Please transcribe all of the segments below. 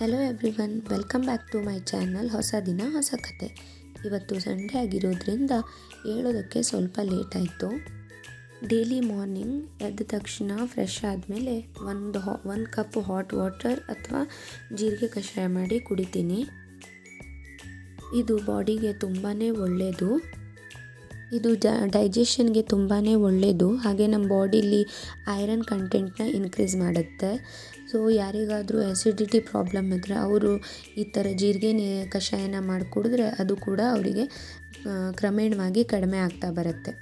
Hello everyone, welcome back to my channel. ಹೊಸ ದಿನ ಹೊಸ ಕತೆ. ಇವತ್ತು ಸಂಡೇ ಆಗಿರೋದ್ರಿಂದ ಹೇಳೋದಕ್ಕೆ ಸ್ವಲ್ಪ ಲೇಟ್ ಆಯಿತು. ಡೈಲಿ ಮಾರ್ನಿಂಗ್ ಎದ್ದ ತಕ್ಷಣ ಫ್ರೆಶ್ ಆದಮೇಲೆ ಒಂದು ಕಪ್ ಹಾಟ್ ವಾಟರ್ ಅಥವಾ ಜೀರಿಗೆ ಕಷಾಯ ಮಾಡಿ ಕುಡಿತೀನಿ. ಇದು ಬಾಡಿಗೆ ತುಂಬಾ ಒಳ್ಳೆಯದು. ಇದು ಡೈಜೆಷನ್ಗೆ ತುಂಬಾ ಒಳ್ಳೆಯದು. ಹಾಗೆ ನಮ್ಮ ಬಾಡಿಲಿ ಐರನ್ ಕಂಟೆಂಟ್ನ ಇನ್ಕ್ರೀಸ್ ಮಾಡುತ್ತೆ. ಸೊ ಯಾರಿಗಾದರೂ ಆ್ಯಸಿಡಿಟಿ ಪ್ರಾಬ್ಲಮ್ ಇದ್ದರೆ ಅವರು ಈ ಥರ ಜೀರಿಗೆ ಕಷಾಯನ ಮಾಡಿ ಕುಡಿದ್ರೆ ಅದು ಕೂಡ ಅವರಿಗೆ ಕ್ರಮೇಣವಾಗಿ ಕಡಿಮೆ ಆಗ್ತಾ ಬರುತ್ತೆ.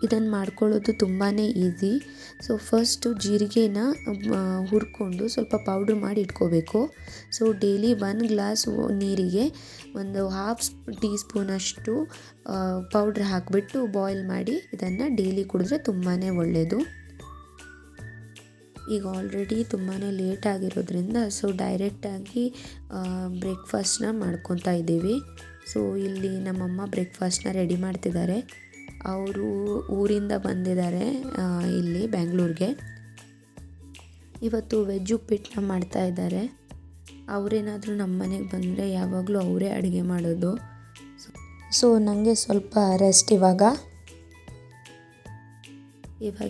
ಇದನ್ನು ಮಾಡ್ಕೊಳ್ಳೋದು ತುಂಬಾ ಈಸಿ. ಸೊ ಫಸ್ಟು ಜೀರಿಗೆನ ಹುರ್ಕೊಂಡು ಸ್ವಲ್ಪ ಪೌಡ್ರ್ ಮಾಡಿ ಇಟ್ಕೋಬೇಕು. ಸೊ ಡೈಲಿ 1 ಗ್ಲಾಸ್ ನೀರಿಗೆ ಒಂದು ಹಾಫ್ ಟೀ ಸ್ಪೂನಷ್ಟು ಪೌಡ್ರ್ ಹಾಕಿಬಿಟ್ಟು ಬಾಯ್ಲ್ ಮಾಡಿ ಇದನ್ನು ಡೈಲಿ ಕುಡಿದ್ರೆ ತುಂಬಾ ಒಳ್ಳೆಯದು. ಈಗ ಆಲ್ರೆಡಿ ತುಂಬಾ ಲೇಟ್ ಆಗಿರೋದ್ರಿಂದ ಸೊ ಡೈರೆಕ್ಟಾಗಿ ಬ್ರೇಕ್ಫಾಸ್ಟ್ನ ಮಾಡ್ಕೊತಾ ಇದ್ದೀವಿ. ಸೊ ಇಲ್ಲಿ ನಮ್ಮಮ್ಮ ಬ್ರೇಕ್ಫಾಸ್ಟ್ನ ರೆಡಿ ಮಾಡ್ತಿದ್ದಾರೆ. ಅವರು ಊರಿಂದ ಬಂದಿದ್ದಾರೆ ಇಲ್ಲಿ ಬೆಂಗಳೂರಿಗೆ. ಇವತ್ತು ವೆಜ್ ಉಪ್ಪಿಟ್ಟನ್ನ ಮಾಡ್ತಾ ಇದ್ದಾರೆ. ಅವರೇನಾದರೂ ನಮ್ಮ ಮನೆಗೆ ಬಂದರೆ ಯಾವಾಗಲೂ ಅವರೇ ಅಡುಗೆ ಮಾಡೋದು. ಸೊ ನನಗೆ ಸ್ವಲ್ಪ ರೆಸ್ಟ್ ಇವಾಗ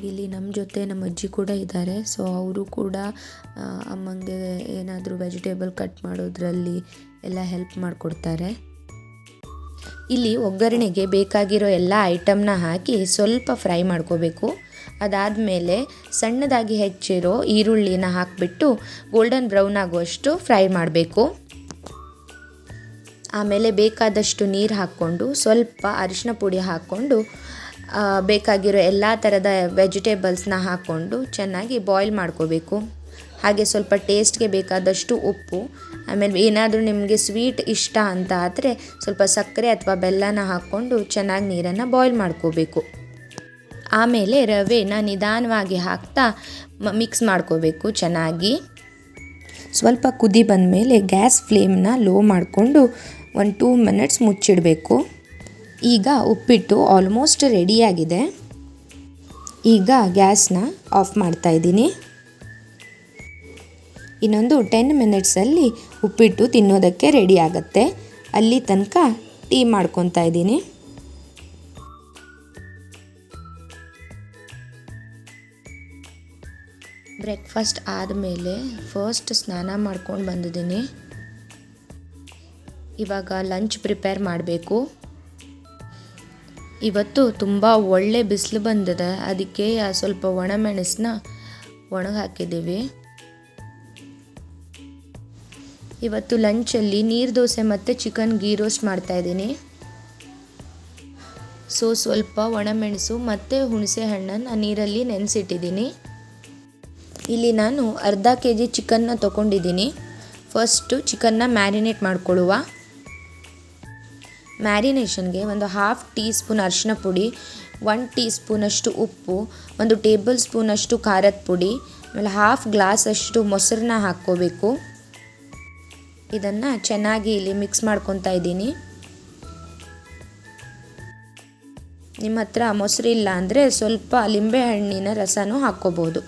ಇಲ್ಲಿ ನಮ್ಮ ಜೊತೆ ನಮ್ಮ ಅಜ್ಜಿ ಕೂಡ ಇದ್ದಾರೆ. ಸೊ ಅವರು ಕೂಡ ಅಮ್ಮಂಗೆ ಏನಾದರೂ ವೆಜಿಟೇಬಲ್ ಕಟ್ ಮಾಡೋದ್ರಲ್ಲಿ ಎಲ್ಲ ಹೆಲ್ಪ್ ಮಾಡಿಕೊಡ್ತಾರೆ. ಇಲ್ಲಿ ಒಗ್ಗರಣೆಗೆ ಬೇಕಾಗಿರೋ ಎಲ್ಲ ಐಟಮ್ನ ಹಾಕಿ ಸ್ವಲ್ಪ ಫ್ರೈ ಮಾಡ್ಕೋಬೇಕು. ಅದಾದಮೇಲೆ ಸಣ್ಣದಾಗಿ ಹೆಚ್ಚಿರೋ ಈರುಳ್ಳಿನ ಹಾಕಿಬಿಟ್ಟು ಗೋಲ್ಡನ್ ಬ್ರೌನ್ ಆಗುವಷ್ಟು ಫ್ರೈ ಮಾಡಬೇಕು. ಆಮೇಲೆ ಬೇಕಾದಷ್ಟು ನೀರು ಹಾಕ್ಕೊಂಡು ಸ್ವಲ್ಪ ಅರಿಶಿನ ಪುಡಿ ಹಾಕ್ಕೊಂಡು ಬೇಕಾಗಿರೋ ಎಲ್ಲ ಥರದ ವೆಜಿಟೇಬಲ್ಸ್ನ ಹಾಕ್ಕೊಂಡು ಚೆನ್ನಾಗಿ ಬಾಯ್ಲ್ ಮಾಡ್ಕೋಬೇಕು. ಹಾಗೆ ಸ್ವಲ್ಪ ಟೇಸ್ಟ್ಗೆ ಬೇಕಾದಷ್ಟು ಉಪ್ಪು, ಆಮೇಲೆ ಏನಾದರೂ ನಿಮಗೆ ಸ್ವೀಟ್ ಇಷ್ಟ ಅಂತ ಆದರೆ ಸ್ವಲ್ಪ ಸಕ್ಕರೆ ಅಥವಾ ಬೆಲ್ಲನ ಹಾಕ್ಕೊಂಡು ಚೆನ್ನಾಗಿ ನೀರನ್ನು ಬಾಯ್ಲ್ ಮಾಡ್ಕೋಬೇಕು. ಆಮೇಲೆ ರವೆನ ನಿಧಾನವಾಗಿ ಹಾಕ್ತಾ ಮಿಕ್ಸ್ ಮಾಡ್ಕೋಬೇಕು ಚೆನ್ನಾಗಿ. ಸ್ವಲ್ಪ ಕುದಿ ಬಂದಮೇಲೆ ಗ್ಯಾಸ್ ಫ್ಲೇಮ್ನ ಲೋ ಮಾಡಿಕೊಂಡು 2 ಮಿನಿಟ್ಸ್ ಮುಚ್ಚಿಡಬೇಕು. ಈಗ ಉಪ್ಪಿಟ್ಟು ಆಲ್ಮೋಸ್ಟ್ ರೆಡಿಯಾಗಿದೆ. ಈಗ ಗ್ಯಾಸ್ನ ಆಫ್ ಮಾಡ್ತಾ ಇದ್ದೀನಿ. ಇನ್ನೊಂದು 10 ಮಿನಿಟ್ಸಲ್ಲಿ ಉಪ್ಪಿಟ್ಟು ತಿನ್ನೋದಕ್ಕೆ ರೆಡಿ ಆಗುತ್ತೆ. ಅಲ್ಲಿ ತನಕ ಟೀ ಮಾಡ್ಕೊತಾ ಇದ್ದೀನಿ. ಬ್ರೇಕ್ಫಾಸ್ಟ್ ಆದಮೇಲೆ ಫಸ್ಟ್ ಸ್ನಾನ ಮಾಡ್ಕೊಂಡು ಬಂದಿದ್ದೀನಿ. ಇವಾಗ ಲಂಚ್ ಪ್ರಿಪೇರ್ ಮಾಡಬೇಕು. ಇವತ್ತು ತುಂಬ ಒಳ್ಳೆ ಬಿಸಿಲು ಬಂದಿದೆ, ಅದಕ್ಕೆ ಸ್ವಲ್ಪ ಒಣಮೆಣಸನ್ನ ಒಣಗಿ ಹಾಕಿದ್ದೀವಿ. ಇವತ್ತು ಲಂಚಲ್ಲಿ ನೀರು ದೋಸೆ ಮತ್ತು ಚಿಕನ್ ಗೀ ರೋಸ್ಟ್ ಮಾಡ್ತಾಯಿದ್ದೀನಿ. ಸೊ ಸ್ವಲ್ಪ ಒಣಮೆಣಸು ಮತ್ತು ಹುಣಸೆ ಹಣ್ಣನ್ನು ನೀರಲ್ಲಿ ನೆನೆಸಿಟ್ಟಿದ್ದೀನಿ. ಇಲ್ಲಿ ನಾನು ಅರ್ಧ kg ಚಿಕನ್ನ ತೊಗೊಂಡಿದ್ದೀನಿ. First ಚಿಕನ್ನ marinate ಮಾಡ್ಕೊಳ್ಳುವ. ಮ್ಯಾರಿನೇಷನ್ಗೆ ಒಂದು ಹಾಫ್ ಟೀ ಸ್ಪೂನ್ ಅರಿಶಿನ ಪುಡಿ, 1 ಟೀ ಸ್ಪೂನಷ್ಟು ಉಪ್ಪು, 1 ಟೇಬಲ್ ಸ್ಪೂನಷ್ಟು ಖಾರದ ಪುಡಿ, ಆಮೇಲೆ ಹಾಫ್ ಗ್ಲಾಸಷ್ಟು ಮೊಸರನ್ನ ಹಾಕ್ಕೋಬೇಕು. ಇದನ್ನು ಚೆನ್ನಾಗಿ ಇಲ್ಲಿ ಮಿಕ್ಸ್ ಮಾಡ್ಕೊತಾ ಇದ್ದೀನಿ. ನಿಮ್ಮ ಹತ್ರ ಮೊಸರಿಲ್ಲ ಅಂದರೆ ಸ್ವಲ್ಪ ಲಿಂಬೆಹಣ್ಣಿನ ರಸನೂ ಹಾಕ್ಕೋಬೋದು.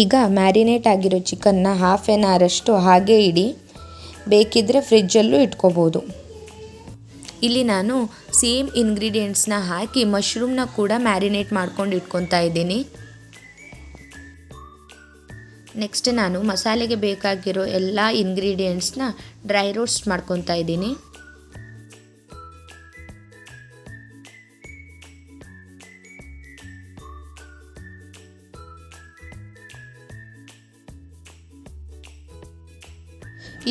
ಈಗ ಮ್ಯಾರಿನೇಟ್ ಆಗಿರೋ ಚಿಕನ್ನ ಹಾಫ್ ಆನ್ ಅವರಷ್ಟು ಹಾಗೆ ಇಡಿ. ಬೇಕಿದ್ದರೆ ಫ್ರಿಜ್ಜಲ್ಲೂ ಇಟ್ಕೋಬೋದು. ಇಲ್ಲಿ ನಾನು ಸೇಮ್ ಇಂಗ್ರೀಡಿಯೆಂಟ್ಸ್ನ ಹಾಕಿ ಮಶ್ರೂಮ್ನ ಕೂಡ ಮ್ಯಾರಿನೇಟ್ ಮಾಡ್ಕೊಂಡು ಇಟ್ಕೊತಾ ಇದ್ದೀನಿ. ನೆಕ್ಸ್ಟ್ ನಾನು ಮಸಾಲೆಗೆ ಬೇಕಾಗಿರೋ ಎಲ್ಲ ಇಂಗ್ರೀಡಿಯೆಂಟ್ಸ್ನ ಡ್ರೈ ರೋಸ್ಟ್ ಮಾಡ್ಕೊತಾ ಇದ್ದೀನಿ.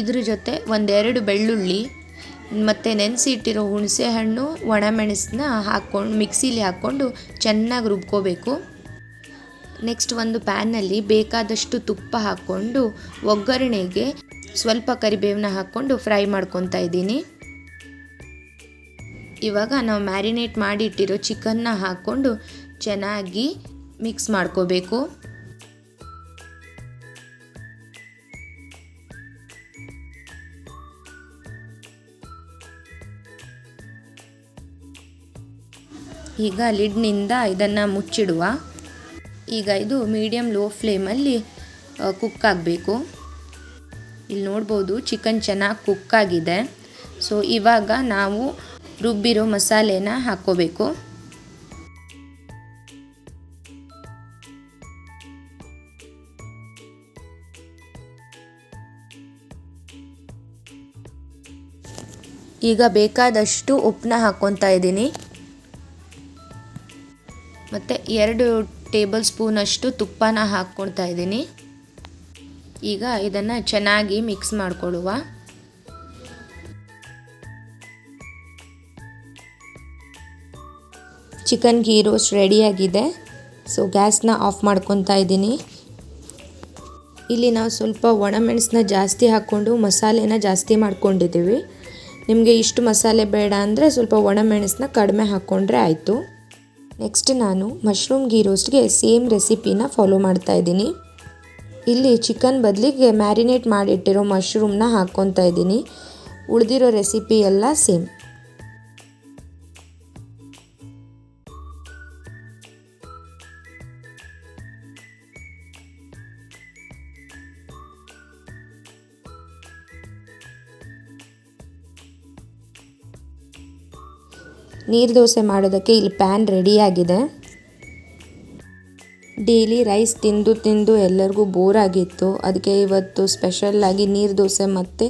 ಇದ್ರ ಜೊತೆ 1-2 ಬೆಳ್ಳುಳ್ಳಿ ಮತ್ತು ನೆನೆಸಿ ಇಟ್ಟಿರೋ ಹುಣಸೆ ಹಣ್ಣು, ಒಣಮೆಣಸನ್ನ ಹಾಕ್ಕೊಂಡು ಮಿಕ್ಸಿಲಿ ಹಾಕ್ಕೊಂಡು ಚೆನ್ನಾಗಿ ರುಬ್ಕೋಬೇಕು. ನೆಕ್ಸ್ಟ್ ಒಂದು ಪ್ಯಾನಲ್ಲಿ ಬೇಕಾದಷ್ಟು ತುಪ್ಪ ಹಾಕ್ಕೊಂಡು ಒಗ್ಗರಣೆಗೆ ಸ್ವಲ್ಪ ಕರಿಬೇವನ್ನ ಹಾಕ್ಕೊಂಡು ಫ್ರೈ ಮಾಡ್ಕೊತಾ ಇದ್ದೀನಿ. ಇವಾಗ ನಾವು ಮ್ಯಾರಿನೇಟ್ ಮಾಡಿ ಇಟ್ಟಿರೋ ಚಿಕನ್ನ ಹಾಕ್ಕೊಂಡು ಚೆನ್ನಾಗಿ ಮಿಕ್ಸ್ ಮಾಡ್ಕೋಬೇಕು. ಈಗ ಲಿಡ್ನಿಂದ ಇದನ್ನು ಮುಚ್ಚಿಡುವ. ಈಗ ಇದು ಮೀಡಿಯಮ್ ಲೋ ಫ್ಲೇಮಲ್ಲಿ ಕುಕ್ ಆಗಬೇಕು. ಇಲ್ಲಿ ನೋಡ್ಬೋದು ಚಿಕನ್ ಚೆನ್ನಾಗಿ ಕುಕ್ ಆಗಿದೆ. ಸೊ ಇವಾಗ ನಾವು ರುಬ್ಬಿರೋ ಮಸಾಲೆನ ಹಾಕ್ಕೋಬೇಕು. ಈಗ ಬೇಕಾದಷ್ಟು ಉಪ್ಪನ್ನ ಹಾಕ್ಕೊತಾ ಇದ್ದೀನಿ. ಮತ್ತು 2 ಟೇಬಲ್ ಸ್ಪೂನಷ್ಟು ತುಪ್ಪನ ಹಾಕ್ಕೊಳ್ತಾ ಇದ್ದೀನಿ. ಈಗ ಇದನ್ನು ಚೆನ್ನಾಗಿ ಮಿಕ್ಸ್ ಮಾಡಿಕೊಳ್ಳುವ. ಚಿಕನ್ ಗೀ ರೋಸ್ಟ್ ರೆಡಿಯಾಗಿದೆ. ಸೊ ಗ್ಯಾಸ್ನ ಆಫ್ ಮಾಡ್ಕೊತಾ ಇದ್ದೀನಿ. ಇಲ್ಲಿ ನಾವು ಸ್ವಲ್ಪ ಒಣಮೆಣಸನ್ನ ಜಾಸ್ತಿ ಹಾಕ್ಕೊಂಡು ಮಸಾಲೆನ ಜಾಸ್ತಿ ಮಾಡ್ಕೊಂಡಿದ್ದೀವಿ. ನಿಮಗೆ ಇಷ್ಟು ಮಸಾಲೆ ಬೇಡ ಅಂದರೆ ಸ್ವಲ್ಪ ಒಣಮೆಣಸನ್ನ ಕಡಿಮೆ ಹಾಕ್ಕೊಂಡ್ರೆ ಆಯಿತು. ನೆಕ್ಸ್ಟ್ ನಾನು ಮಶ್ರೂಮ್ ಗೀ ರೋಸ್ಟ್ಗೆ ಸೇಮ್ ರೆಸಿಪಿನ ಫಾಲೋ ಮಾಡ್ತಾ ಇದ್ದೀನಿ. ಇಲ್ಲಿ ಚಿಕನ್ ಬದಲಿಗೆ ಮ್ಯಾರಿನೇಟ್ ಮಾಡಿಟ್ಟಿರೋ ಮಶ್ರೂಮ್ನ ಹಾಕ್ಕೊತಾ ಇದ್ದೀನಿ. ಉಳಿದಿರೋ ರೆಸಿಪಿ ಎಲ್ಲ ಸೇಮ್. ನೀರು ದೋಸೆ ಮಾಡೋದಕ್ಕೆ ಇಲ್ಲಿ ಪ್ಯಾನ್ ರೆಡಿಯಾಗಿದೆ. ಡೈಲಿ ರೈಸ್ ತಿಂದು ಎಲ್ಲರಿಗೂ ಬೋರ್ ಆಗಿತ್ತು. ಅದಕ್ಕೆ ಇವತ್ತು ಸ್ಪೆಷಲ್ಲಾಗಿ ನೀರು ದೋಸೆ ಮತ್ತು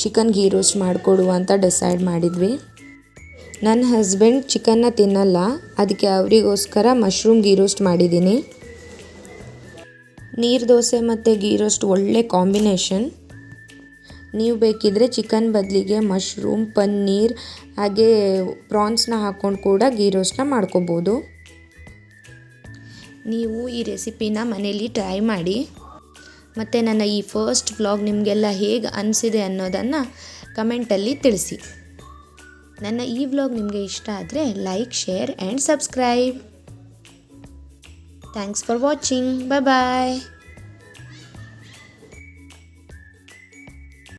ಚಿಕನ್ ಗೀ ರೋಸ್ಟ್ ಮಾಡಿಕೊಡುವ ಅಂತ ಡಿಸೈಡ್ ಮಾಡಿದ್ವಿ. ನನ್ನ ಹಸ್ಬೆಂಡ್ ಚಿಕನ್ನ ತಿನ್ನಲ್ಲ, ಅದಕ್ಕೆ ಅವರಿಗೋಸ್ಕರ ಮಶ್ರೂಮ್ ಗೀ ರೋಸ್ಟ್ ಮಾಡಿದ್ದೀನಿ. ನೀರು ದೋಸೆ ಮತ್ತು ಗೀ ರೋಸ್ಟ್ ಒಳ್ಳೆ ಕಾಂಬಿನೇಷನ್. ನೀವು ಬೇಕಿದ್ದರೆ ಚಿಕನ್ ಬದಲಿಗೆ ಮಶ್ರೂಮ್, ಪನ್ನೀರ್ ಹಾಗೆ ಪ್ರಾನ್ಸ್ನ ಹಾಕ್ಕೊಂಡು ಕೂಡ ಗೀ ರೋಸ್ಟ್ನ ಮಾಡ್ಕೋಬೋದು. ನೀವು ಈ ರೆಸಿಪಿನ ಮನೇಲಿ ಟ್ರೈ ಮಾಡಿ. ಮತ್ತು ನನ್ನ ಈ ಫಸ್ಟ್ ವ್ಲಾಗ್ ನಿಮಗೆಲ್ಲ ಹೇಗೆ ಅನಿಸಿದೆ ಅನ್ನೋದನ್ನು ಕಮೆಂಟಲ್ಲಿ ತಿಳಿಸಿ. ನನ್ನ ಈ ವ್ಲಾಗ್ ನಿಮಗೆ ಇಷ್ಟ ಆದರೆ like, share and subscribe. Thanks for watching. Bye.